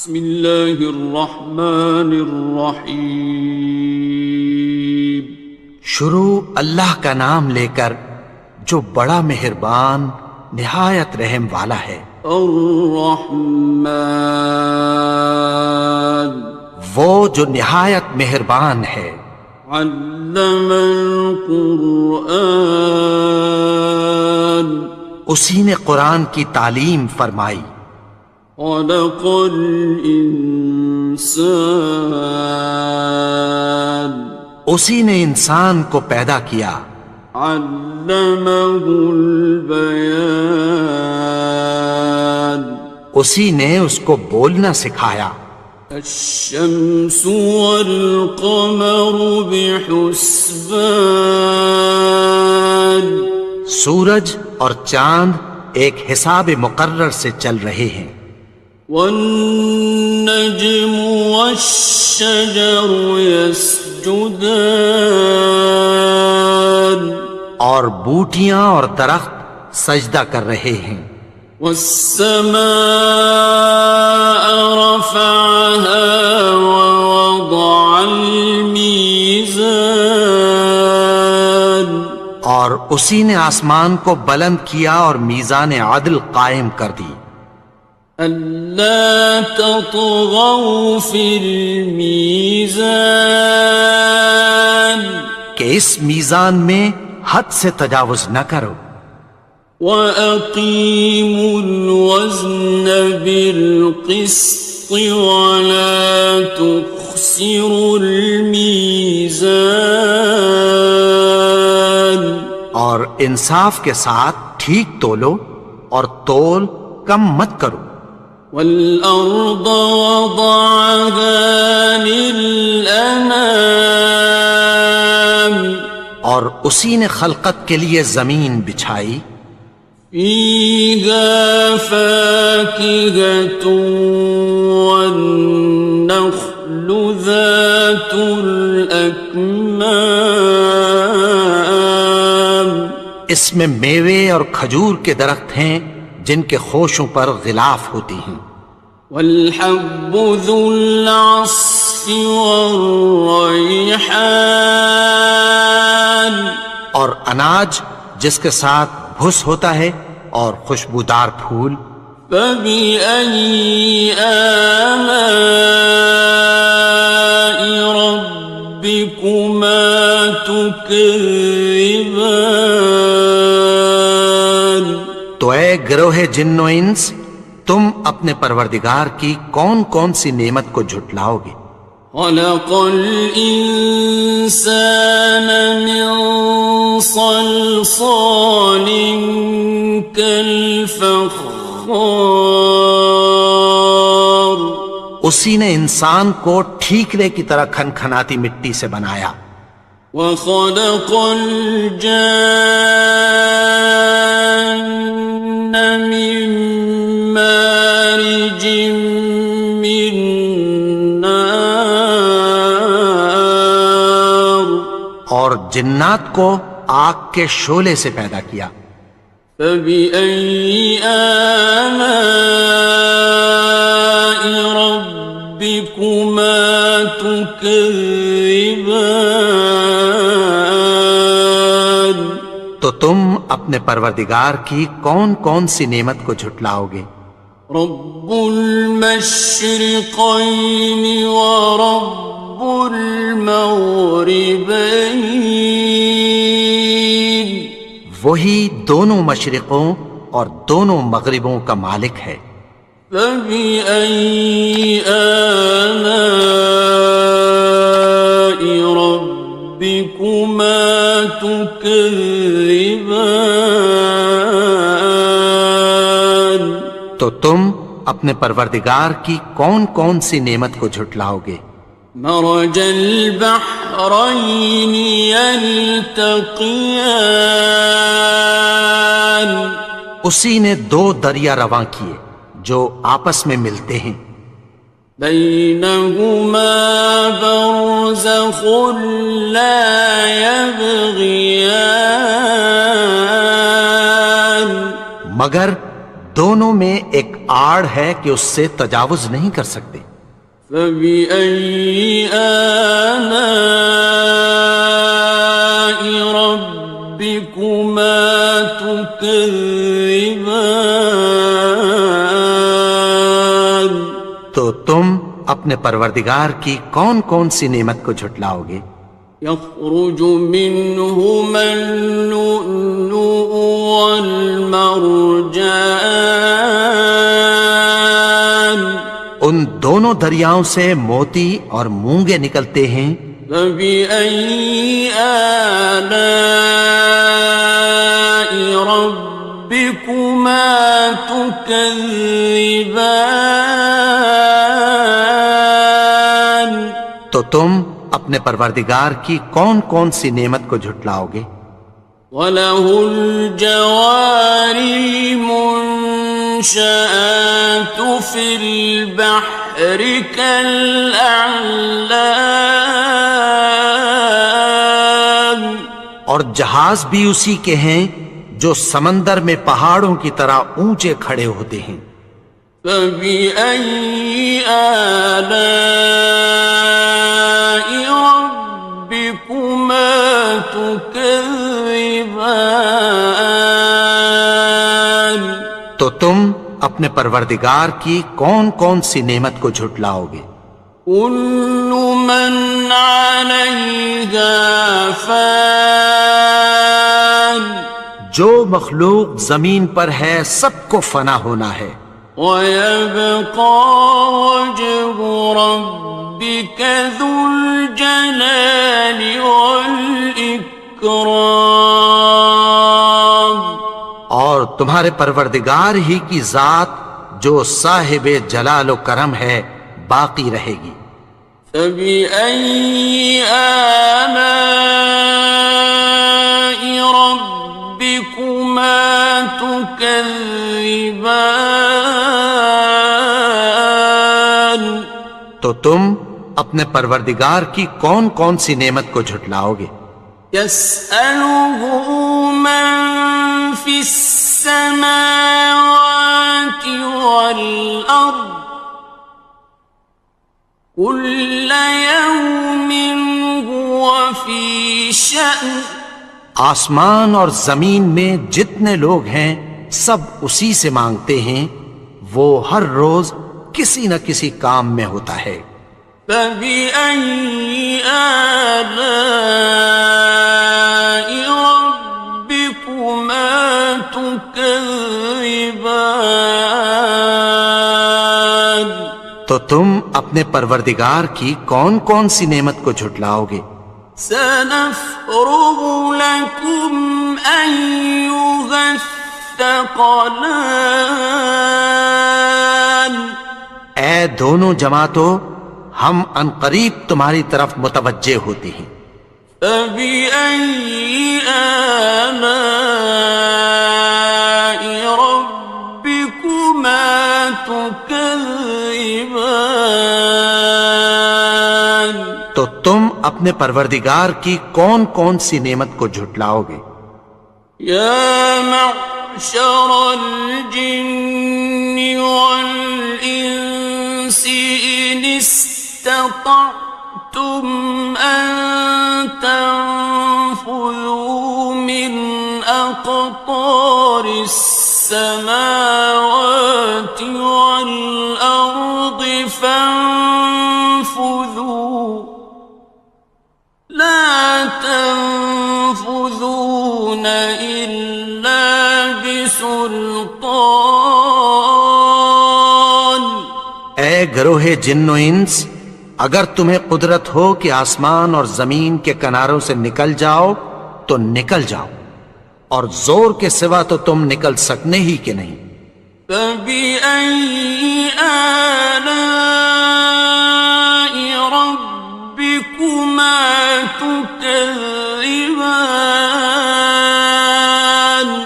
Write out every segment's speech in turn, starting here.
بسم اللہ الرحمن الرحیم۔ شروع اللہ کا نام لے کر جو بڑا مہربان نہایت رحم والا ہے۔ الرحمن، وہ جو نہایت مہربان ہے۔ علم القرآن، اسی نے قرآن کی تعلیم فرمائی۔ خلق الانسان، اسی نے انسان کو پیدا کیا۔ علمہ البیان، اسی نے اس کو بولنا سکھایا۔ الشمس والقمر بحسبان، سورج اور چاند ایک حساب مقرر سے چل رہے ہیں۔ والنجم والشجر يسجدان، اور بوٹیاں اور درخت سجدہ کر رہے ہیں۔ والسماء رفعها ووضع الميزان، اور اسی نے آسمان کو بلند کیا اور میزان عدل قائم کر دی۔ ألا تطغوا في الميزان، کہ اس میزان میں حد سے تجاوز نہ کرو۔ وأقيموا الوزن بالقسط ولا تخسروا الميزان، اور انصاف کے ساتھ ٹھیک تولو اور تول کم مت کرو۔ والأرض وضعها للأنام، اور اسی نے خلقت کے لیے زمین بچھائی۔ فيها فاكهة والنخل ذات الأكمام، اس میں میوے اور کھجور کے درخت ہیں جن کے خوشوں پر غلاف ہوتی ہیں۔ والحب ذو العصف والریحان، اور اناج جس کے ساتھ بھس ہوتا ہے اور خوشبودار پھول۔ فبأي آلاء ربكما تكذبان، تو اے گروہ جن و انس، تم اپنے پروردگار کی کون کون سی نعمت کو جھٹلاؤ گے؟ خلق الإنسان من صلصال كالفخار، اسی نے انسان کو ٹھیکرے کی طرح کھنکھناتی مٹی سے بنایا۔ وخلق الجان من مارج من نار، اور جنات کو آگ کے شعلے سے پیدا کیا۔ فبأي آلاء ربكما تكذبان، تو تم اپنے پروردگار کی کون کون سی نعمت کو جھٹلاؤ گے؟ رب المشرقين ورب المغربين، وہی دونوں مشرقوں اور دونوں مغربوں کا مالک ہے۔ فبأي آلاء ربكما تكذبان، تو تم اپنے پروردگار کی کون کون سی نعمت کو جھٹلاؤ گے؟ مرج البحرين يلتقيان، اسی نے دو دریا رواں کیے جو آپس میں ملتے ہیں۔ بينهما برزخ لا يبغيان، مگر دونوں میں ایک آڑ ہے کہ اس سے تجاوز نہیں کر سکتے۔ فبأي آلاء ربكما تكذبان؟ تو تم اپنے پروردگار کی کون کون سی نعمت کو جھٹلاؤ گے؟ يخرج منهما اللؤلؤ والمرجان ان دونوں دریاؤں سے موتی اور مونگے نکلتے ہیں۔ فبأي آلاء ربكما تكذبان؟ تو تم اپنے پروردگار کی کون کون سی نعمت کو جھٹلاؤ گے؟ وَلَهُ الْجَوَارِ الْمُنشَآتُ فِي الْبَحْرِ كَالْأَعْلَامِ، اور جہاز بھی اسی کے ہیں جو سمندر میں پہاڑوں کی طرح اونچے کھڑے ہوتے ہیں۔ فَبِأَيِّ آلَاءِ رَبِّكُمَا تُكَذِّبَانِ؟ تو تم اپنے پروردگار کی کون کون سی نعمت کو جھٹلاؤ گے؟ كُلُّ مَنْ عَلَيْهَا فَانٍ، جو مخلوق زمین پر ہے سب کو فنا ہونا ہے۔ وَيَبْقَى وَجْهُ رَبِّكَ ذُو الْجَلَالِ وَالْإِكْرَامِ، اور تمہارے پروردگار ہی کی ذات جو صاحب جلال و کرم ہے باقی رہے گی۔ فَبِأَيِّ آلَاءِ رَبِّكُمَا تُكَذِّبَانِ؟ تو تم اپنے پروردگار کی کون کون سی نعمت کو جھٹلاؤ گے؟ يَسْأَلُهُ مَن فِي السَّمَاوَاتِ وَالْأَرْضِ كُلَّ يَوْمٍ هُوَ فِي شَأْنٍ، آسمان اور زمین میں جتنے لوگ ہیں سب اسی سے مانگتے ہیں، وہ ہر روز کسی نہ کسی کام میں ہوتا ہے۔ فَبِأَيِّ آلَاءِ رَبِّكُمَا تُكَذِّبَانِ؟ تو تم اپنے پروردگار کی کون کون سی نعمت کو جھٹلاؤ گے؟ سَنَفْرُغُ لَكُمْ أَيُّهَ الثَّقَلَانِ؟ اے دونوں جماعتوں، ہم عنقریب تمہاری طرف متوجہ ہوتے ہیں۔ فَبِأَيِّ آلَاءِ رَبِّكُمَا تُكَذِّبَانِ؟ تو تم اپنے پروردگار کی کون کون سی نعمت کو جھٹلاؤ گے؟ يَا مَعْشَرَ الْجِنِّ وَالْإِنسِ إِنِ اسْتَطَعْتُمْ أَن تَنفُذُوا مِنْ أَقْطَارِ السَّمَاوَاتِ وَالْأَرْضِ فَانفُذُوا لَا تَنفُذُونَ إِلَّا بِسُلْطَانٍ۔ اے گروہ جن و انس، اگر تمہیں قدرت ہو کہ آسمان اور زمین کے کناروں سے نکل جاؤ تو نکل جاؤ، اور زور کے سوا تو تم نکل سکنے ہی کہ نہیں۔ فَبِأَيِّ آلَاءِ رَبِّكُمَا تُكَذِّبَانِ؟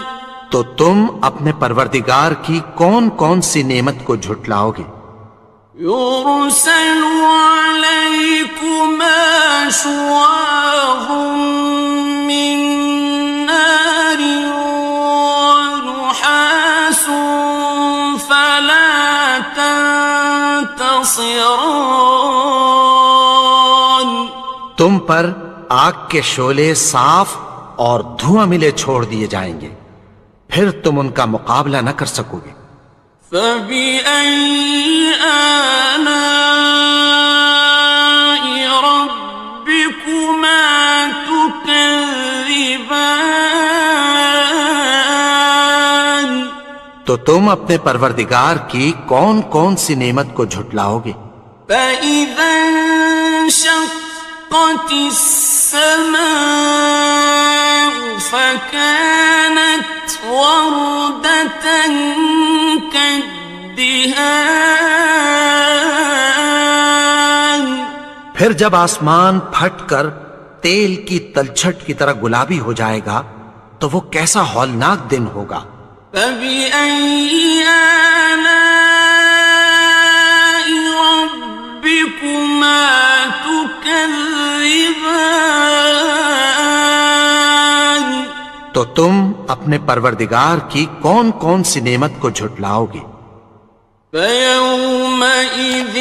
تو تم اپنے پروردگار کی کون کون سی نعمت کو جھٹلاؤ گے؟ يُرْسَلُ عَلَيْكُمَا شُوَاظٌ مِّن نَّارٍ وَنُحَاسٌ تنتصران تم پر آگ کے شعلے صاف اور دھواں ملے چھوڑ دیے جائیں گے، پھر تم ان کا مقابلہ نہ کر سکو گے۔ فَبِأَيِّ آلَاءِ رَبِّكُمَا تُكَذِّبَانِ تو تم اپنے پروردگار کی کون کون سی نعمت کو جھٹلاؤ گے؟ فَإِذَا انشَقَّتِ السَّمَاءُ فَكَانَتْ وَرْدَةً كَالدِّهَانِ پھر جب آسمان پھٹ کر تیل کی تلچھٹ کی طرح گلابی ہو جائے گا تو وہ کیسا ہولناک دن ہوگا۔ فَبِأَيِّ آلَاءِ رَبِّكُمَا تُكَذِّبَانِ تو تم اپنے پروردگار کی کون کون سی نعمت کو جھٹلاؤ گے؟ فَيَوْمَئِذٍ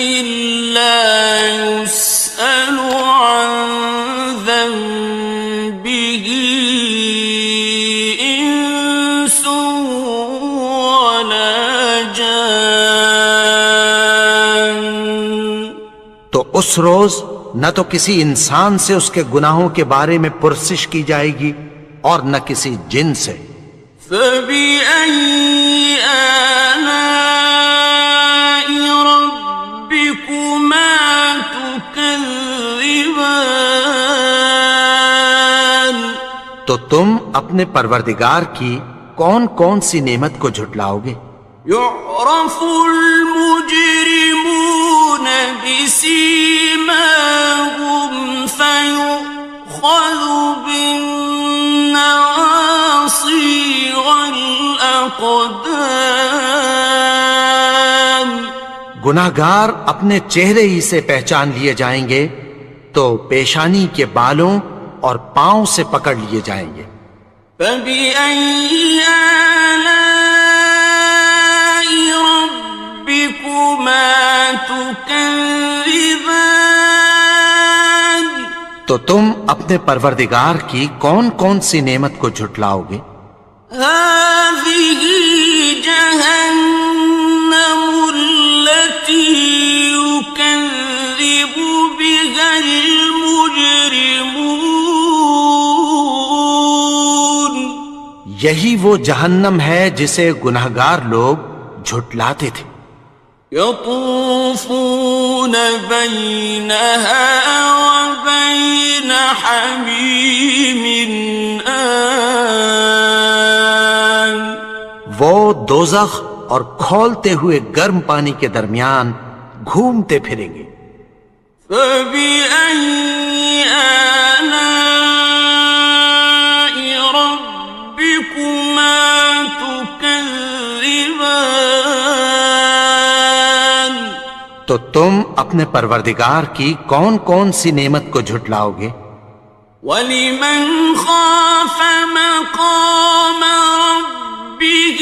لَا يُسْأَلُ عَنْ ذَنبِهِ إِنسٌ وَلَا جَانٌ تو اس روز نہ تو کسی انسان سے اس کے گناہوں کے بارے میں پرسش کی جائے گی اور نہ کسی جن سے۔ فَبِأَيِّ آلَاءِ رَبِّكُمَا تُكَذِّبَانِ تو تم اپنے پروردگار کی کون کون سی نعمت کو جھٹلاؤ گے؟ يُعْرَفُ الْمُجْرِمُونَ بِسِيمَاهُمْ فَيُؤْخَذُ بِالنَّوَاصِي وَالْأَقْدَامِ گناہگار اپنے چہرے ہی سے پہچان لیے جائیں گے تو پیشانی کے بالوں اور پاؤں سے پکڑ لیے جائیں گے۔ فَبِأَيِّ آلَاءِ رَبِّكُمَا تُكَذِّبَانِ تو تم اپنے پروردگار کی کون کون سی نعمت کو جھٹلاؤ گے؟ هَٰذِهِ جَهَنَّمُ الَّتِي يُكَذِّبُ بِهَا الْمُجْرِمُونَ یہی وہ جہنم ہے جسے گناہگار لوگ جھٹلاتے تھے۔ يَطُوفُونَ بَيْنَهَا وَبَيْنَ حَمِيمٍ آنٍ وہ دوزخ اور کھولتے ہوئے گرم پانی کے درمیان گھومتے پھریں گے۔ فَبِأَيِّ آلَاءِ رَبِّكُمَا تُكَذِّبَانِ تو تم اپنے پروردگار کی کون کون سی نعمت کو جھٹلاؤ گے؟ وَلِمَنْ خَافَ مَقَامَ رَبِّهِ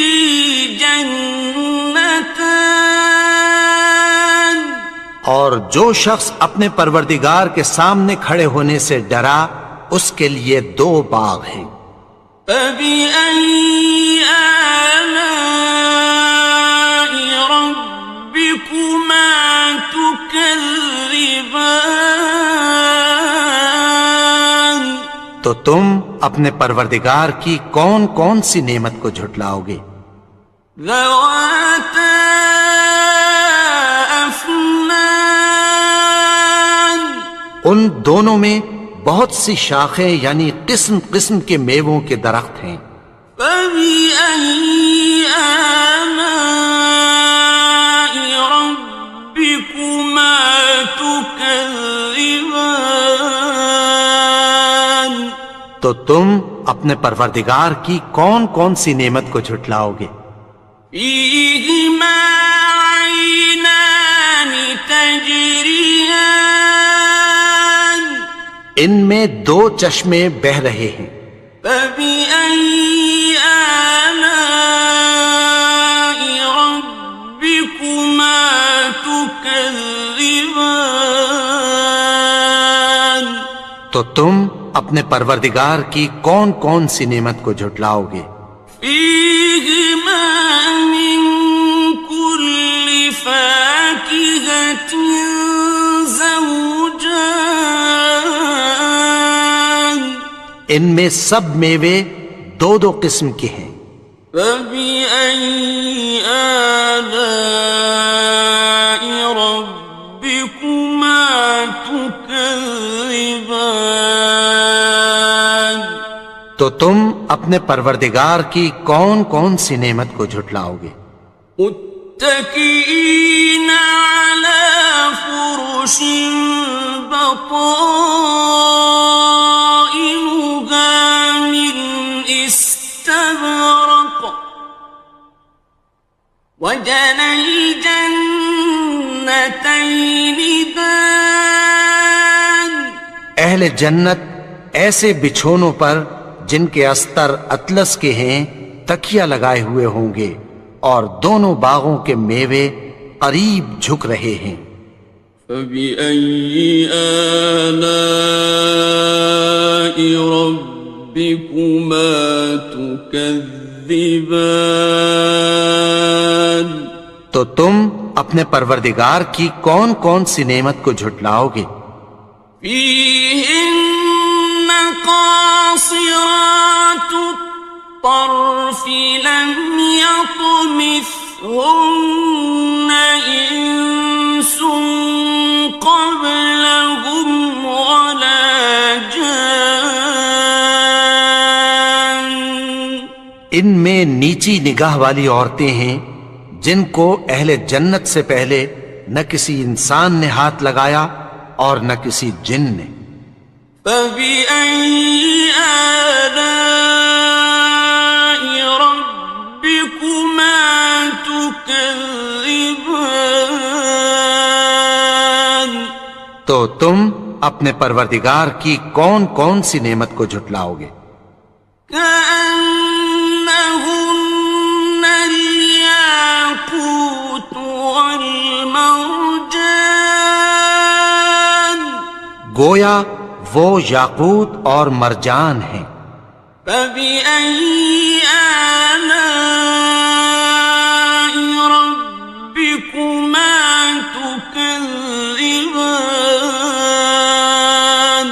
جَنَّتَانِ اور جو شخص اپنے پروردگار کے سامنے کھڑے ہونے سے ڈرا اس کے لیے دو باغ ہیں۔ فَبِأَيِّ آلَاءِ رَبِّكُمَا تُكَذِّبَانِ تو تم اپنے پروردگار کی کون کون سی نعمت کو جھٹلاؤ گے؟ ذَوَاتَا أَفْنَانٍ ان دونوں میں بہت سی شاخیں یعنی قسم قسم کے میووں کے درخت ہیں۔ فَبِأَيِّ آلَاءِ رَبِّكُمَا تُكَذِّبَانِ تو تم اپنے پروردگار کی کون کون سی نعمت کو جھٹلاؤ گے؟ فِيهِمَا عَيْنَانِ تَجْرِيَانِ ان میں دو چشمے بہہ رہے ہیں۔ فَبِأَيِّ آلَاءِ رَبِّكُمَا تُكَذِّبَانِ تكذبان تو تم اپنے پروردگار کی کون کون سی نعمت کو جھٹلاؤ گے؟ فيهما من كل فاكهة زوجان ان میں سب میوے دو دو قسم کے ہیں۔ فبأي آلاء ربكما تكذبان تو تم اپنے پروردگار کی کون کون سی نعمت کو جھٹلاؤ گے؟ متكئين على فرش بطائنها من استبرق وجنى الجنتين دان اہل جنت ایسے بچھونوں پر جن کے استر اطلس کے ہیں تکیہ لگائے ہوئے ہوں گے، اور دونوں باغوں کے میوے قریب جھک رہے ہیں۔ فبأي آلاء ربكما تكذبان تو تم اپنے پروردگار کی کون کون سی نعمت کو جھٹلاؤ گے؟ فيهن قاصرات الطرف لم يطمثهن إنس قبلهم ولا جان ان میں نیچی نگاہ والی عورتیں ہیں جن کو اہل جنت سے پہلے نہ کسی انسان نے ہاتھ لگایا اور نہ کسی جن نے۔ فبأي آلاء ربكما تكذبان تو تم اپنے پروردگار کی کون کون سی نعمت کو جھٹلاؤ گے؟ كأنهن الياقوت والمرجان گویا وہ یاقوت اور مرجان ہیں۔ فبأي آلاء ربكما تكذبان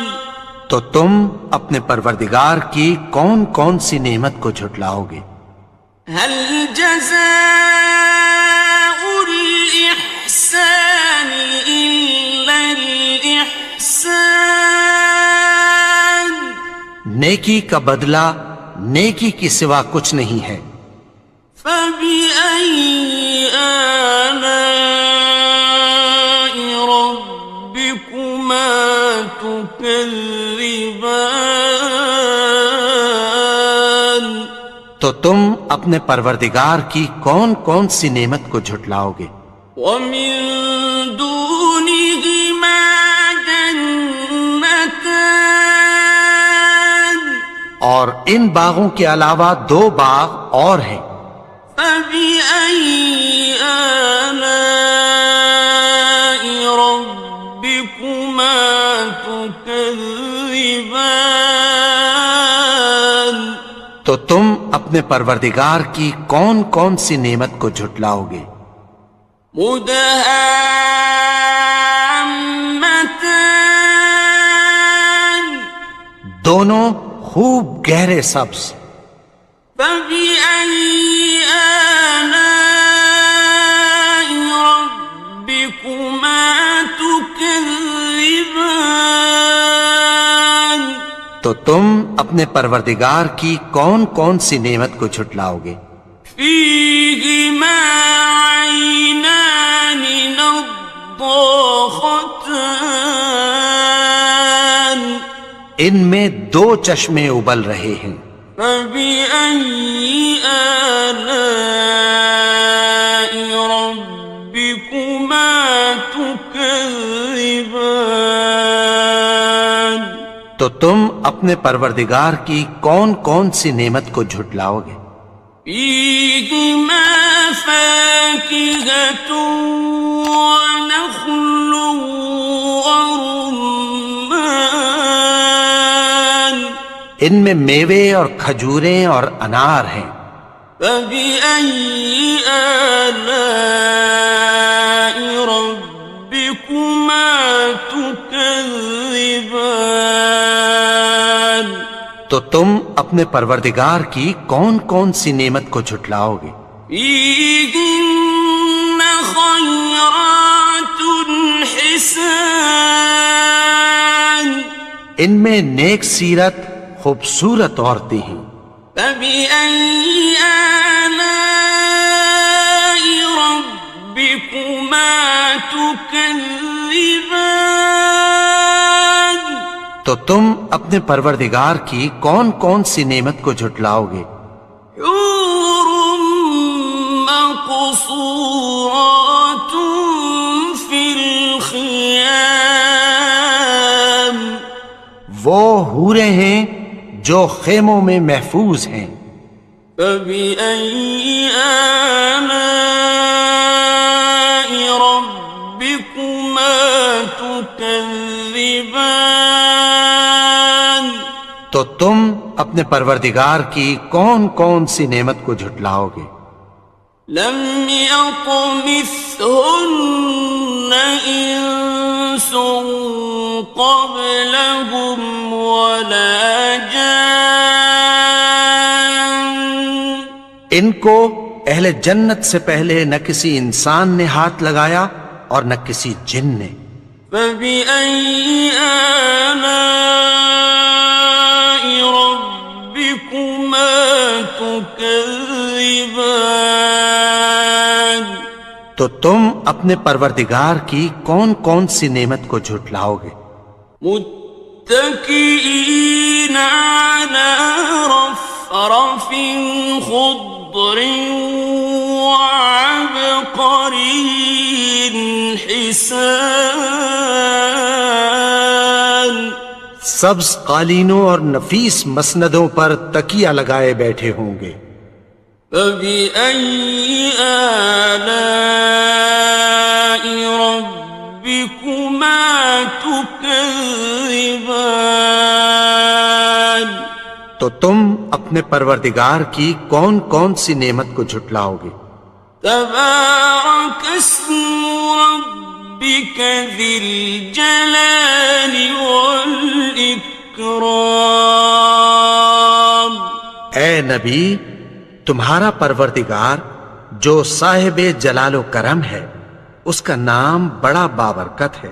تو تم اپنے پروردگار کی کون کون سی نعمت کو جھٹلاؤ گے؟ هل جزاء الإحسان إلا الإحسان نیکی کا بدلہ نیکی کی سوا کچھ نہیں ہے۔ فبأي آلاء ربكما تكذبان تو تم اپنے پروردگار کی کون کون سی نعمت کو جھٹلاؤ گے؟ ومن دونهما جنتان اور ان باغوں کے علاوہ دو باغ اور ہیں۔ فبأي آلاء ربكما تكذبان تو تم اپنے پروردگار کی کون کون سی نعمت کو جھٹلاؤ گے؟ مدهامتان دونوں خوب گہرے سبز۔ فبأي آلاء ربكما تكذبان تو تم اپنے پروردگار کی کون کون سی نعمت کو جھٹلاؤ گے؟ فيهما عينان نضاختان ان میں دو چشمے ابل رہے ہیں۔ فبأي آلاء ربكما تكذبان تو تم اپنے پروردگار کی کون کون سی نعمت کو جھٹلاؤ گے؟ فيهما فاكهة ونخل ورمان ان میں میوے اور کھجوریں اور انار ہیں. فبأي آلاء ربكما تكذبان تو تم اپنے پروردگار کی کون کون سی نعمت کو جھٹلاؤ گے؟ فيهن خيرات حسان ان میں نیک سیرت خوبصورت عورتیں ہیں. فبأي آلاء ربكما تكذبان تو تم اپنے پروردگار کی کون کون سی نعمت کو جھٹلاؤ گے؟ حور مقصورات في الخيام وہ حوریں ہیں جو خیموں میں محفوظ ہیں. فبأي آلاء ربكما تكذبان تو تم اپنے پروردگار کی کون کون سی نعمت کو جھٹلاؤ گے؟ لم يطمثهن إنس قبلهم ولا جان ان کو اہل جنت سے پہلے نہ کسی انسان نے ہاتھ لگایا اور نہ کسی جن نے. فبأي آلاء ربكما تكذبان تو تم اپنے پروردگار کی کون کون سی نعمت کو جھٹلاؤ گے؟ متكئين على رفرف خضر وعبقري حسان سبز قالینوں اور نفیس مسندوں پر تکیہ لگائے بیٹھے ہوں گے. فبأي آلاء ربكما تكذبان تو تم اپنے پروردگار کی کون کون سی نعمت کو جھٹلاؤ گے؟ تبارك اسم ربك ذي الجلال والإكرام اے نبی، تمہارا پروردگار جو صاحب جلال و کرم ہے، اس کا نام بڑا بابرکت ہے.